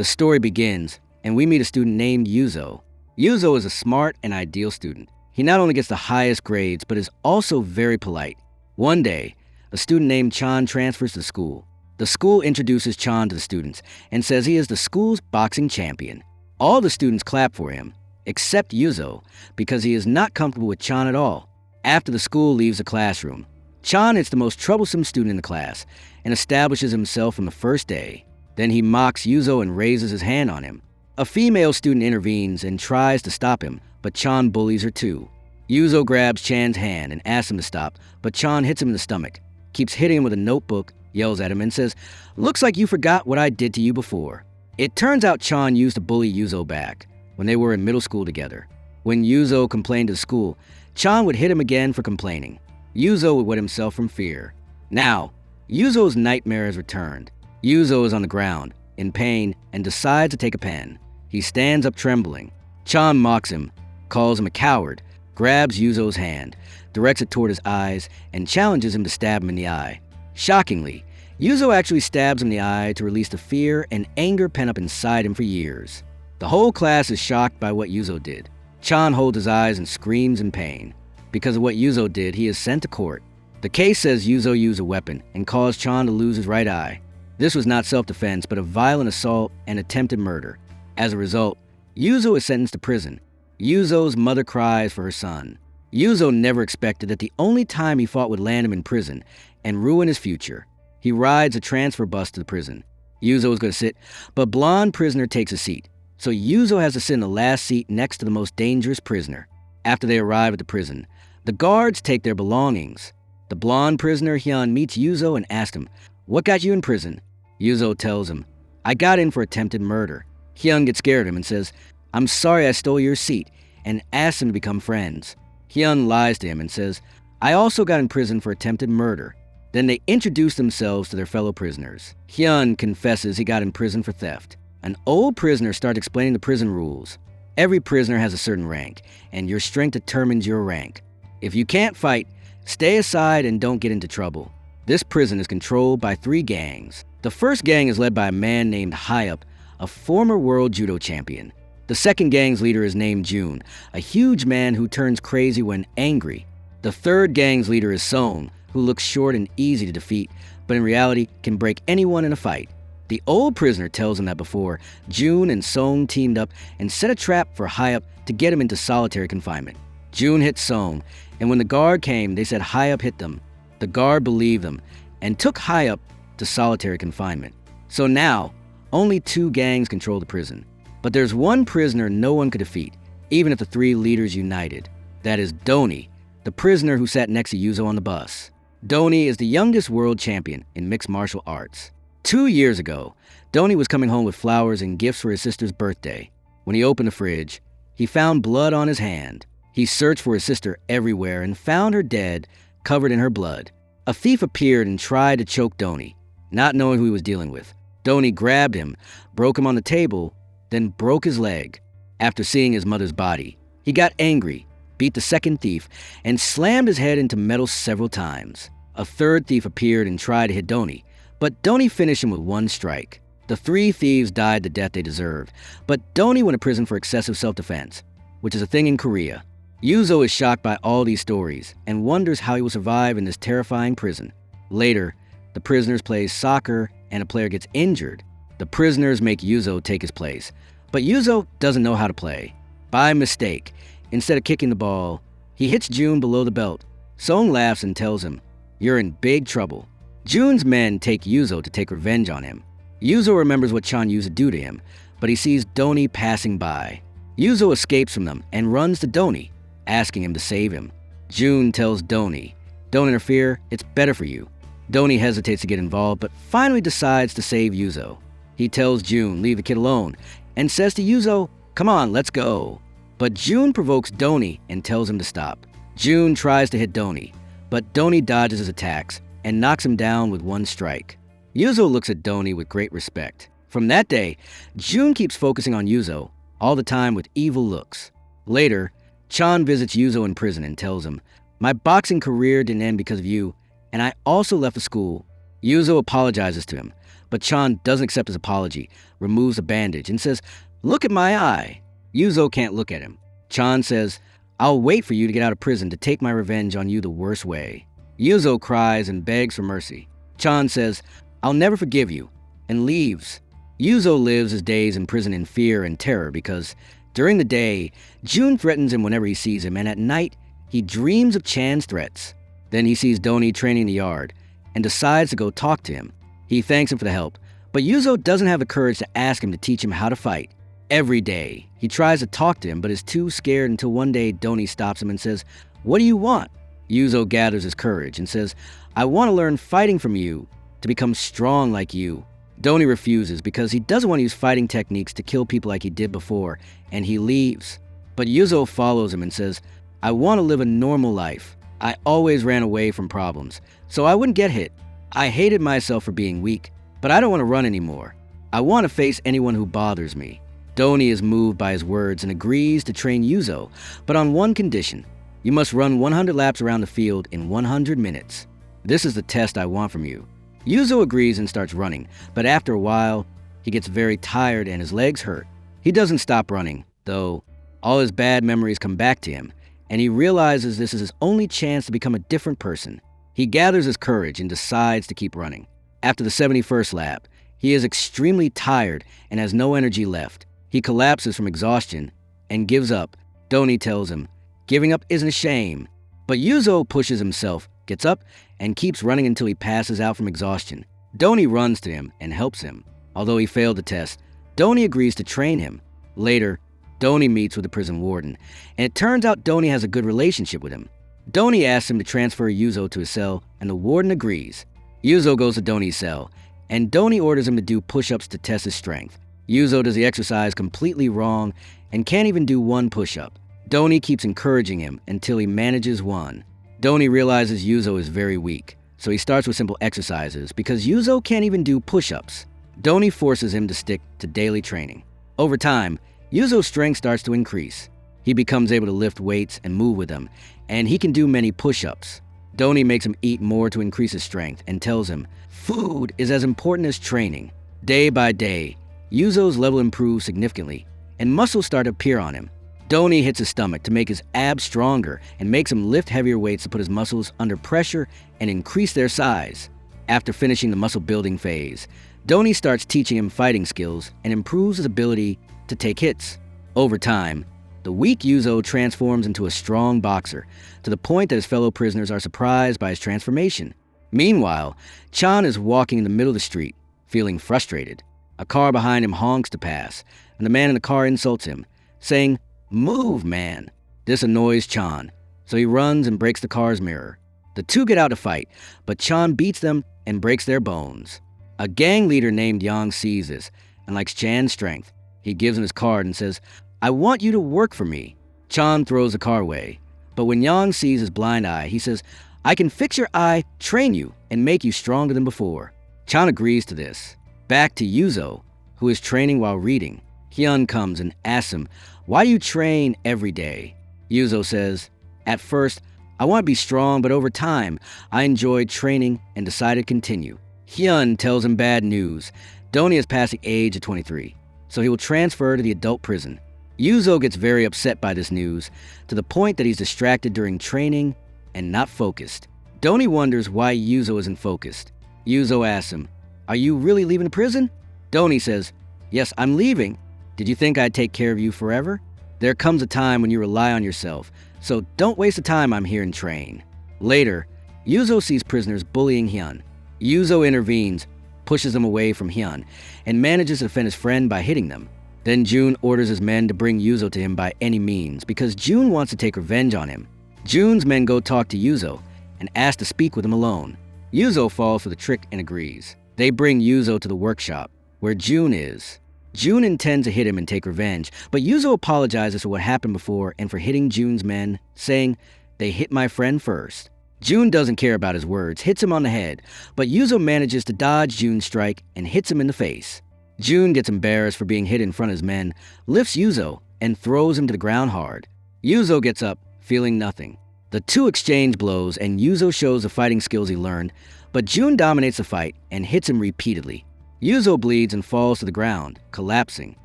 The story begins, and we meet a student named Yuzo. Yuzo is a smart and ideal student. He not only gets the highest grades, but is also very polite. One day, a student named Chan transfers to school. The school introduces Chan to the students and says he is the school's boxing champion. All the students clap for him, except Yuzo, because he is not comfortable with Chan at all. After the school leaves the classroom, Chan is the most troublesome student in the class and establishes himself from the first day. Then he mocks Yuzo and raises his hand on him. A female student intervenes and tries to stop him, but Chan bullies her too. Yuzo grabs Chan's hand and asks him to stop, but Chan hits him in the stomach, keeps hitting him with a notebook, yells at him, and says, "Looks like you forgot what I did to you before." It turns out Chan used to bully Yuzo back when they were in middle school together. When Yuzo complained to school, Chan would hit him again for complaining. Yuzo would wet himself from fear. Now, Yuzo's nightmare has returned. Yuzo is on the ground, in pain, and decides to take a pen. He stands up trembling. Chan mocks him, calls him a coward, grabs Yuzo's hand, directs it toward his eyes, and challenges him to stab him in the eye. Shockingly, Yuzo actually stabs him in the eye to release the fear and anger pent up inside him for years. The whole class is shocked by what Yuzo did. Chan holds his eyes and screams in pain. Because of what Yuzo did, he is sent to court. The case says Yuzo used a weapon and caused Chan to lose his right eye. This was not self-defense, but a violent assault and attempted murder. As a result, Yuzo is sentenced to prison. Yuzo's mother cries for her son. Yuzo never expected that the only time he fought would land him in prison and ruin his future. He rides a transfer bus to the prison. Yuzo is going to sit, but blonde prisoner takes a seat. So Yuzo has to sit in the last seat next to the most dangerous prisoner. After they arrive at the prison, the guards take their belongings. The blonde prisoner, Hyun, meets Yuzo and asks him, "What got you in prison?" Yuzo tells him, "I got in for attempted murder." Hyun gets scared of him and says, "I'm sorry I stole your seat," and asks him to become friends. Hyun lies to him and says, "I also got in prison for attempted murder." Then they introduce themselves to their fellow prisoners. Hyun confesses he got in prison for theft. An old prisoner starts explaining the prison rules. Every prisoner has a certain rank, and your strength determines your rank. If you can't fight, stay aside and don't get into trouble. This prison is controlled by 3 gangs. The first gang is led by a man named Hyup, a former world judo champion. The second gang's leader is named Jun, a huge man who turns crazy when angry. The third gang's leader is Song, who looks short and easy to defeat, but in reality can break anyone in a fight. The old prisoner tells him that before, Jun and Song teamed up and set a trap for Hyup to get him into solitary confinement. Jun hit Song, and when the guard came, they said Hyup hit them. The guard believed them and took Hyup to solitary confinement. So now, only 2 gangs control the prison. But there's one prisoner no one could defeat, even if the 3 leaders united. That is Doni, the prisoner who sat next to Yuzo on the bus. Doni is the youngest world champion in mixed martial arts. 2 years ago, Doni was coming home with flowers and gifts for his sister's birthday. When he opened the fridge, he found blood on his hand. He searched for his sister everywhere and found her dead, covered in her blood. A thief appeared and tried to choke Doni. Not knowing who he was dealing with, Doni grabbed him, broke him on the table, then broke his leg. After seeing his mother's body, he got angry, beat the second thief, and slammed his head into metal several times. A third thief appeared and tried to hit Doni, but Doni finished him with 1 strike. The 3 thieves died the death they deserved, but Doni went to prison for excessive self-defense, which is a thing in Korea. Yuzo is shocked by all these stories and wonders how he will survive in this terrifying prison. Later, the prisoners play soccer and a player gets injured. The prisoners make Yuzo take his place, but Yuzo doesn't know how to play. By mistake, instead of kicking the ball, he hits Jun below the belt. Song laughs and tells him, "You're in big trouble." Jun's men take Yuzo to take revenge on him. Yuzo remembers what Chan used to do to him, but he sees Doni passing by. Yuzo escapes from them and runs to Doni, asking him to save him. Jun tells Doni, "Don't interfere, it's better for you." Doni hesitates to get involved, but finally decides to save Yuzo. He tells Jun, "Leave the kid alone," and says to Yuzo, "Come on, let's go." But Jun provokes Doni and tells him to stop. Jun tries to hit Doni, but Doni dodges his attacks and knocks him down with 1 strike. Yuzo looks at Doni with great respect. From that day, Jun keeps focusing on Yuzo, all the time with evil looks. Later, Chan visits Yuzo in prison and tells him, "My boxing career didn't end because of you, and I also left the school." Yuzo apologizes to him, But Chan doesn't accept his apology, removes a bandage, and says, "Look at my eye." Yuzo can't look at him. Chan says, "I'll wait for you to get out of prison to take my revenge on you the worst way." Yuzo cries and begs for mercy. Chan says, "I'll never forgive you," and leaves. Yuzo lives his days in prison in fear and terror because during the day, Jun threatens him whenever he sees him, and at night, he dreams of Chan's threats. Then he sees Doni training in the yard and decides to go talk to him. He thanks him for the help, but Yuzo doesn't have the courage to ask him to teach him how to fight. Every day, he tries to talk to him, but is too scared until one day Doni stops him and says, "What do you want?" Yuzo gathers his courage and says, "I want to learn fighting from you to become strong like you." Doni refuses because he doesn't want to use fighting techniques to kill people like he did before, and he leaves. But Yuzo follows him and says, "I want to live a normal life. I always ran away from problems, so I wouldn't get hit. I hated myself for being weak, but I don't want to run anymore. I want to face anyone who bothers me." Doni is moved by his words and agrees to train Yuzo, but on one condition. You must run 100 laps around the field in 100 minutes. This is the test I want from you. Yuzo agrees and starts running, but after a while, he gets very tired and his legs hurt. He doesn't stop running, though. All his bad memories come back to him, and he realizes this is his only chance to become a different person. He gathers his courage and decides to keep running. After the 71st lap, he is extremely tired and has no energy left. He collapses from exhaustion and gives up. Doni tells him, "Giving up isn't a shame." But Yuzo pushes himself, gets up, and keeps running until he passes out from exhaustion. Doni runs to him and helps him. Although he failed the test, Doni agrees to train him. Later, Doni meets with the prison warden, and it turns out Doni has a good relationship with him. Doni asks him to transfer Yuzo to his cell, and the warden agrees. Yuzo goes to Doni's cell, and Doni orders him to do push-ups to test his strength. Yuzo does the exercise completely wrong and can't even do one push-up. Doni keeps encouraging him until he manages one. Doni realizes Yuzo is very weak, so he starts with simple exercises because Yuzo can't even do push-ups. Doni forces him to stick to daily training. Over time, Yuzo's strength starts to increase. He becomes able to lift weights and move with them, and he can do many push-ups. Doni makes him eat more to increase his strength and tells him, "Food is as important as training." Day by day, Yuzo's level improves significantly, and muscles start to appear on him. Doni hits his stomach to make his abs stronger and makes him lift heavier weights to put his muscles under pressure and increase their size. After finishing the muscle building phase, Doni starts teaching him fighting skills and improves his ability to take hits. Over time, the weak Yuzo transforms into a strong boxer, to the point that his fellow prisoners are surprised by his transformation. Meanwhile, Chan is walking in the middle of the street, feeling frustrated. A car behind him honks to pass, and the man in the car insults him, saying, "Move, man." This annoys Chan, so he runs and breaks the car's mirror. The two get out to fight, but Chan beats them and breaks their bones. A gang leader named Yang sees this and likes Chan's strength. He gives him his card and says, "I want you to work for me." Chan throws the car away, but when Yang sees his blind eye, he says, "I can fix your eye, train you, and make you stronger than before." Chan agrees to this. Back to Yuzo, who is training while reading. Hyun comes and asks him, "Why do you train every day?" Yuzo says, "At first, I want to be strong, but over time, I enjoyed training and decided to continue." Hyun tells him bad news. Doni has passed the age of 23, so he will transfer to the adult prison. Yuzo gets very upset by this news, to the point that he's distracted during training and not focused. Doni wonders why Yuzo isn't focused. Yuzo asks him, "Are you really leaving the prison?" Doni says, "Yes, I'm leaving. Did you think I'd take care of you forever? There comes a time when you rely on yourself, so don't waste the time I'm here and train." Later, Yuzo sees prisoners bullying Hyun. Yuzo intervenes, pushes them away from Hyun, and manages to defend his friend by hitting them. Then Jun orders his men to bring Yuzo to him by any means because Jun wants to take revenge on him. Jun's men go talk to Yuzo and ask to speak with him alone. Yuzo falls for the trick and agrees. They bring Yuzo to the workshop, where Jun is. Jun intends to hit him and take revenge, but Yuzo apologizes for what happened before and for hitting Jun's men, saying, "They hit my friend first." Jun doesn't care about his words, hits him on the head, but Yuzo manages to dodge Jun's strike and hits him in the face. Jun gets embarrassed for being hit in front of his men, lifts Yuzo, and throws him to the ground hard. Yuzo gets up, feeling nothing. The two exchange blows, and Yuzo shows the fighting skills he learned, but Jun dominates the fight and hits him repeatedly. Yuzo bleeds and falls to the ground, collapsing.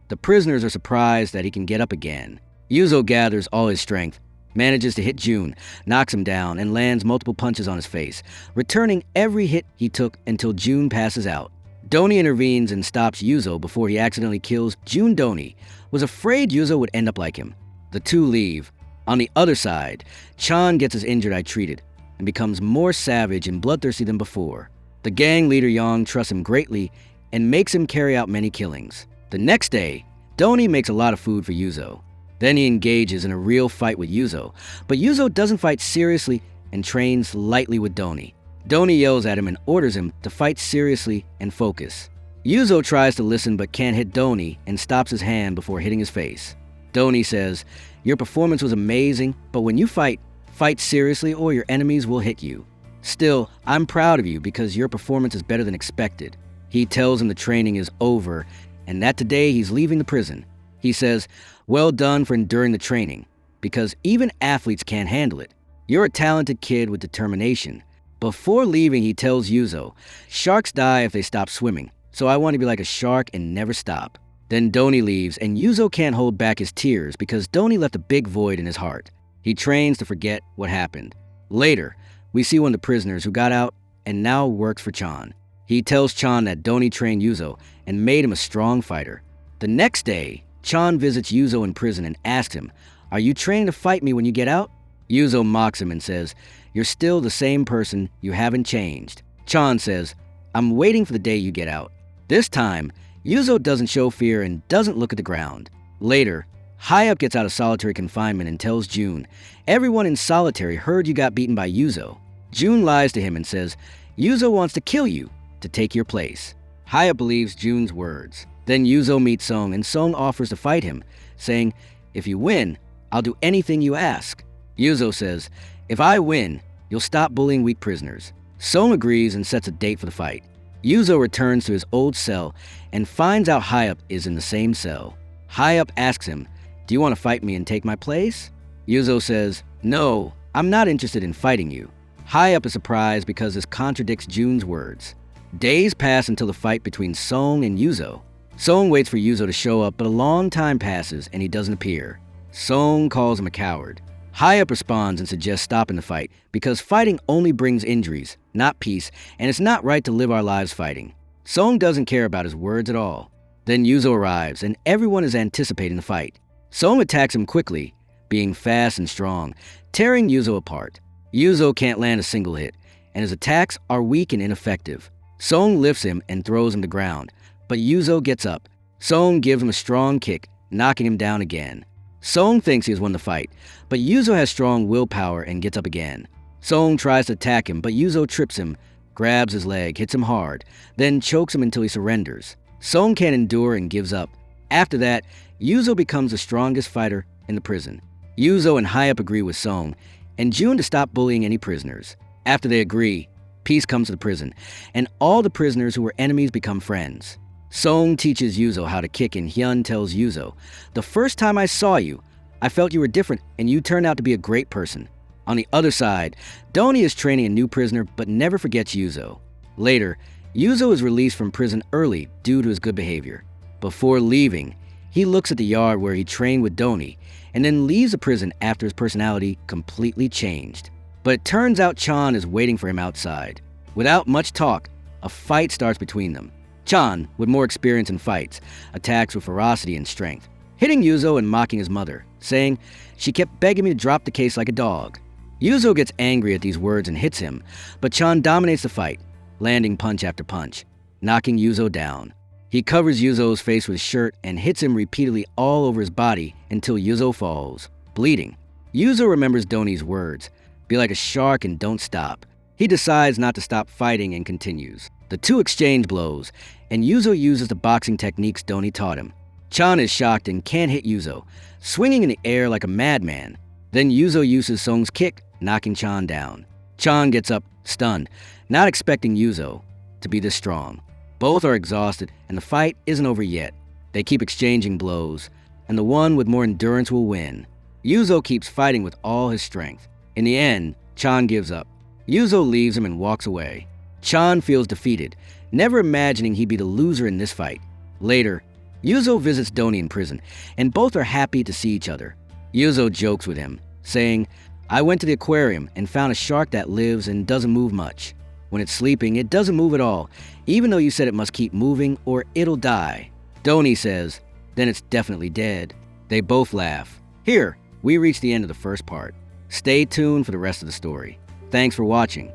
The prisoners are surprised that he can get up again. Yuzo gathers all his strength, manages to hit Jun, knocks him down, and lands multiple punches on his face, returning every hit he took until Jun passes out. Doni intervenes and stops Yuzo before he accidentally kills Jun. Doni was afraid Yuzo would end up like him. The two leave. On the other side, Chan gets his injured eye treated and becomes more savage and bloodthirsty than before. The gang leader Yang trusts him greatly and makes him carry out many killings. The next day, Doni makes a lot of food for Yuzo. Then he engages in a real fight with Yuzo, but Yuzo doesn't fight seriously and trains lightly with Doni. Doni yells at him and orders him to fight seriously and focus. Yuzo tries to listen but can't hit Doni and stops his hand before hitting his face. Doni says, "Your performance was amazing, but when you fight seriously or your enemies will hit you. Still, I'm proud of you because your performance is better than expected." He tells him the training is over and that today he's leaving the prison. He says, "Well done for enduring the training, because even athletes can't handle it. You're a talented kid with determination." Before leaving, he tells Yuzo, "Sharks die if they stop swimming, so I want to be like a shark and never stop." Then Doni leaves, and Yuzo can't hold back his tears because Doni left a big void in his heart. He trains to forget what happened. Later, we see one of the prisoners who got out and now works for Chan. He tells Chan that Doni trained Yuzo and made him a strong fighter. The next day, Chan visits Yuzo in prison and asks him, "Are you training to fight me when you get out?" Yuzo mocks him and says, "You're still the same person, you haven't changed." Chan says, "I'm waiting for the day you get out." This time, Yuzo doesn't show fear and doesn't look at the ground. Later, High Up gets out of solitary confinement and tells Jun, "Everyone in solitary heard you got beaten by Yuzo." Jun lies to him and says, "Yuzo wants to kill you to take your place." High Up believes Jun's words. Then Yuzo meets Song and Song offers to fight him, saying, "If you win, I'll do anything you ask." Yuzo says, "If I win, you'll stop bullying weak prisoners." Song agrees and sets a date for the fight. Yuzo returns to his old cell and finds out High Up is in the same cell. High Up asks him, "Do you want to fight me and take my place?" Yuzo says, "No, I'm not interested in fighting you." High Up is surprised because this contradicts Jun's words. Days pass until the fight between Song and Yuzo. Song waits for Yuzo to show up, but a long time passes and he doesn't appear. Song calls him a coward. High Up responds and suggests stopping the fight because fighting only brings injuries, not peace, and it's not right to live our lives fighting. Song doesn't care about his words at all. Then Yuzo arrives and everyone is anticipating the fight. Song attacks him quickly, being fast and strong, tearing Yuzo apart. Yuzo can't land a single hit, and his attacks are weak and ineffective. Song lifts him and throws him to the ground, but Yuzo gets up. Song gives him a strong kick, knocking him down again. Song thinks he has won the fight, but Yuzo has strong willpower and gets up again. Song tries to attack him, but Yuzo trips him, grabs his leg, hits him hard, then chokes him until he surrenders. Song can't endure and gives up. After that, Yuzo becomes the strongest fighter in the prison. Yuzo and High Up agree with Song, and Jun to stop bullying any prisoners. After they agree, peace comes to the prison, and all the prisoners who were enemies become friends. Song teaches Yuzo how to kick, and Hyun tells Yuzo, "The first time I saw you, I felt you were different, and you turned out to be a great person." On the other side, Doni is training a new prisoner, but never forgets Yuzo. Later, Yuzo is released from prison early due to his good behavior. Before leaving, he looks at the yard where he trained with Doni, and then leaves the prison after his personality completely changed. But it turns out Chan is waiting for him outside. Without much talk, a fight starts between them. Chan, with more experience in fights, attacks with ferocity and strength, hitting Yuzo and mocking his mother, saying, "She kept begging me to drop the case like a dog." Yuzo gets angry at these words and hits him, but Chan dominates the fight, landing punch after punch, knocking Yuzo down. He covers Yuzo's face with his shirt and hits him repeatedly all over his body until Yuzo falls, bleeding. Yuzo remembers Doni's words, "Be like a shark and don't stop." He decides not to stop fighting and continues. The two exchange blows, and Yuzo uses the boxing techniques Doni taught him. Chan is shocked and can't hit Yuzo, swinging in the air like a madman. Then Yuzo uses Song's kick, knocking Chan down. Chan gets up, stunned, not expecting Yuzo to be this strong. Both are exhausted, and the fight isn't over yet. They keep exchanging blows, and the one with more endurance will win. Yuzo keeps fighting with all his strength. In the end, Chan gives up. Yuzo leaves him and walks away. Chan feels defeated, never imagining he'd be the loser in this fight. Later, Yuzo visits Doni in prison, and both are happy to see each other. Yuzo jokes with him, saying, "I went to the aquarium and found a shark that lives and doesn't move much. When it's sleeping, it doesn't move at all, even though you said it must keep moving or it'll die." Doni says, "Then it's definitely dead." They both laugh. Here, we reach the end of the first part. Stay tuned for the rest of the story. Thanks for watching.